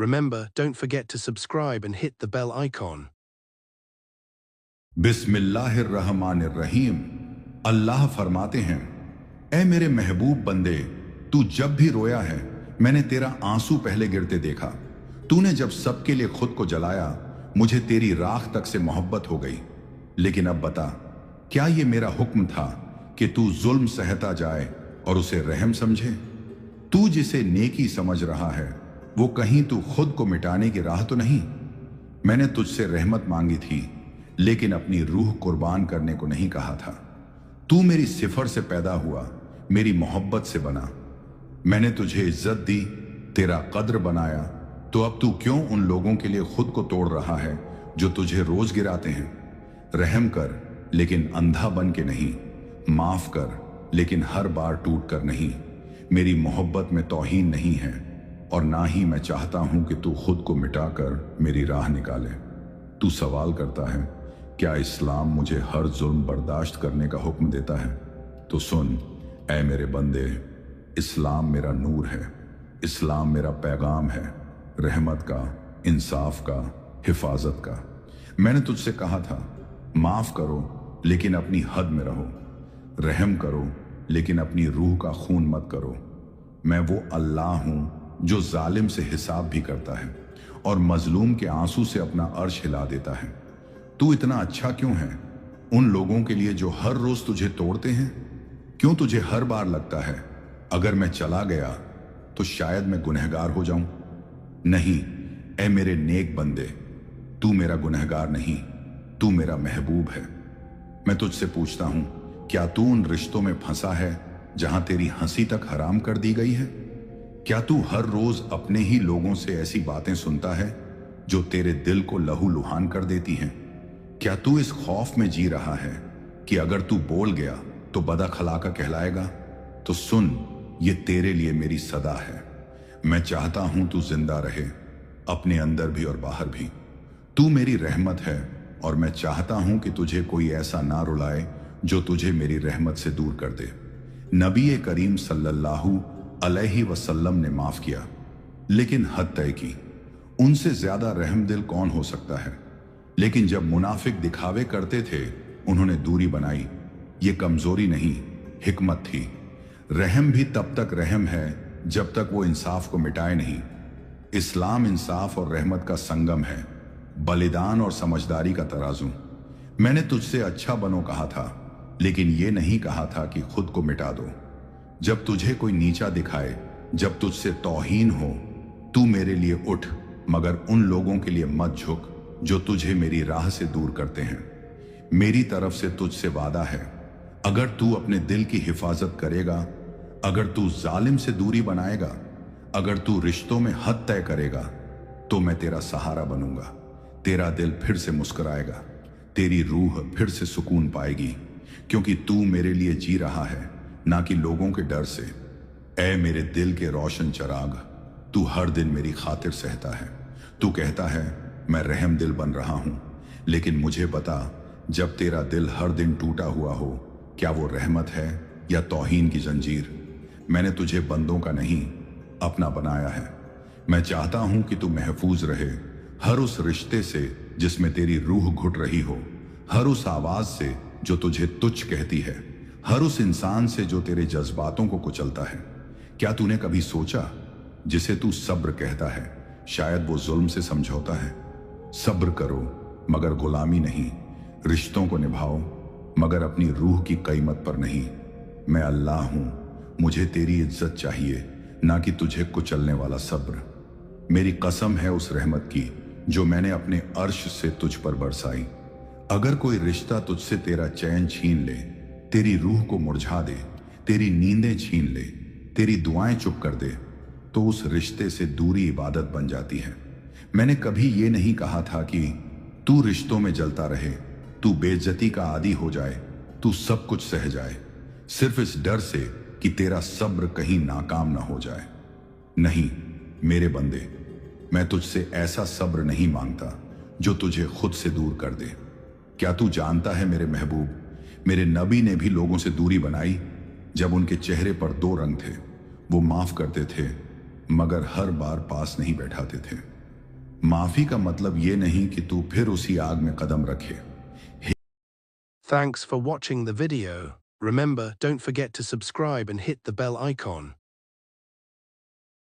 Remember, don't forget to subscribe and hit the bell icon. बिस्मिल्लाहिर्रहमानिर्रहीम। अल्लाह फरमाते हैं, ए मेरे महबूब बंदे, तू जब भी रोया है मैंने तेरा आंसू पहले गिरते देखा। तूने जब सबके लिए खुद को जलाया मुझे तेरी राख तक से मोहब्बत हो गई। लेकिन अब बता, क्या ये मेरा हुक्म था कि तू जुल्म सहता जाए और उसे रहम समझे? तू जिसे नेकी समझ रहा है वो कहीं तू खुद को मिटाने की राह तो नहीं? मैंने तुझसे रहमत मांगी थी लेकिन अपनी रूह कुर्बान करने को नहीं कहा था। तू मेरी सिफर से पैदा हुआ, मेरी मोहब्बत से बना। मैंने तुझे इज्जत दी, तेरा कद्र बनाया, तो अब तू क्यों उन लोगों के लिए खुद को तोड़ रहा है जो तुझे रोज गिराते हैं? रहम कर लेकिन अंधा बन के नहीं, माफ कर लेकिन हर बार टूट कर नहीं। मेरी मोहब्बत में तौहीन नहीं है और ना ही मैं चाहता हूं कि तू खुद को मिटाकर मेरी राह निकाले। तू सवाल करता है, क्या इस्लाम मुझे हर जुल्म बर्दाश्त करने का हुक्म देता है? तो सुन ऐ मेरे बंदे, इस्लाम मेरा नूर है, इस्लाम मेरा पैगाम है, रहमत का, इंसाफ का, हिफाजत का। मैंने तुझसे कहा था, माफ करो लेकिन अपनी हद में रहो, रहम करो लेकिन अपनी रूह का खून मत करो। मैं वो अल्लाह हूं जो जालिम से हिसाब भी करता है और मजलूम के आंसू से अपना अर्श हिला देता है। तू इतना अच्छा क्यों है उन लोगों के लिए जो हर रोज तुझे तोड़ते हैं? क्यों तुझे हर बार लगता है अगर मैं चला गया तो शायद मैं गुनहगार हो जाऊं? नहीं ऐ मेरे नेक बंदे, तू मेरा गुनहगार नहीं, तू मेरा महबूब है। मैं तुझसे पूछता हूं, क्या तू उन रिश्तों में फंसा है जहां तेरी हंसी तक हराम कर दी गई है? क्या तू हर रोज अपने ही लोगों से ऐसी बातें सुनता है जो तेरे दिल को लहू लुहान कर देती हैं? क्या तू इस खौफ में जी रहा है कि अगर तू बोल गया तो बदअखलाका कहलाएगा? तो सुन, ये तेरे लिए मेरी सदा है। मैं चाहता हूं तू जिंदा रहे, अपने अंदर भी और बाहर भी। तू मेरी रहमत है और मैं चाहता हूं कि तुझे कोई ऐसा ना रुलाए जो तुझे मेरी रहमत से दूर कर दे। नबी करीम सल्लल्लाहु अलैहि वसल्लम ने माफ किया लेकिन हद तय की। उनसे ज्यादा रहम दिल कौन हो सकता है? लेकिन जब मुनाफिक दिखावे करते थे उन्होंने दूरी बनाई। ये कमजोरी नहीं, हिकमत थी। रहम भी तब तक रहम है जब तक वो इंसाफ को मिटाए नहीं। इस्लाम इंसाफ और रहमत का संगम है, बलिदान और समझदारी का तराजू। मैंने तुझसे अच्छा बनो कहा था लेकिन ये नहीं कहा था कि खुद को मिटा दो। जब तुझे कोई नीचा दिखाए, जब तुझसे तौहीन हो, तू मेरे लिए उठ, मगर उन लोगों के लिए मत झुक जो तुझे मेरी राह से दूर करते हैं। मेरी तरफ से तुझसे वादा है, अगर तू अपने दिल की हिफाजत करेगा, अगर तू जालिम से दूरी बनाएगा, अगर तू रिश्तों में हद तय करेगा, तो मैं तेरा सहारा बनूंगा। तेरा दिल फिर से मुस्कुराएगा, तेरी रूह फिर से सुकून पाएगी, क्योंकि तू मेरे लिए जी रहा है, ना कि लोगों के डर से। ऐ मेरे दिल के रोशन चिराग, तू हर दिन मेरी खातिर सहता है। तू कहता है मैं रहम दिल बन रहा हूं, लेकिन मुझे बता, जब तेरा दिल हर दिन टूटा हुआ हो, क्या वो रहमत है या तौहीन की जंजीर? मैंने तुझे बंदों का नहीं, अपना बनाया है। मैं चाहता हूं कि तू महफूज रहे हर उस रिश्ते से जिसमें तेरी रूह घुट रही हो, हर उस आवाज से जो तुझे तुच्छ कहती है, हर उस इंसान से जो तेरे जज्बातों को कुचलता है। क्या तूने कभी सोचा, जिसे तू सब्र कहता है, शायद वो जुल्म से समझौता है? सब्र करो मगर गुलामी नहीं, रिश्तों को निभाओ मगर अपनी रूह की कीमत पर नहीं। मैं अल्लाह हूं, मुझे तेरी इज्जत चाहिए, ना कि तुझे कुचलने वाला सब्र। मेरी कसम है उस रहमत की जो मैंने अपने अर्श से तुझ पर बरसाई। अगर कोई रिश्ता तुझसे तेरा चैन छीन ले, तेरी रूह को मुरझा दे, तेरी नींदें छीन ले, तेरी दुआएं चुप कर दे, तो उस रिश्ते से दूरी इबादत बन जाती है। मैंने कभी ये नहीं कहा था कि तू रिश्तों में जलता रहे, तू बेइज्जती का आदी हो जाए, तू सब कुछ सह जाए, सिर्फ इस डर से कि तेरा सब्र कहीं नाकाम ना हो जाए। नहीं मेरे बंदे, मैं तुझसे ऐसा सब्र नहीं मांगता जो तुझे खुद से दूर कर दे। क्या तू जानता है मेरे महबूब, मेरे नबी ने भी लोगों से दूरी बनाई जब उनके चेहरे पर दो रंग थे। वो माफ करते थे मगर हर बार पास नहीं बैठाते थे। माफी का मतलब ये नहीं कि तू फिर उसी आग में कदम रखे। Thanks for watching the video. Remember, don't forget to subscribe and hit the bell icon.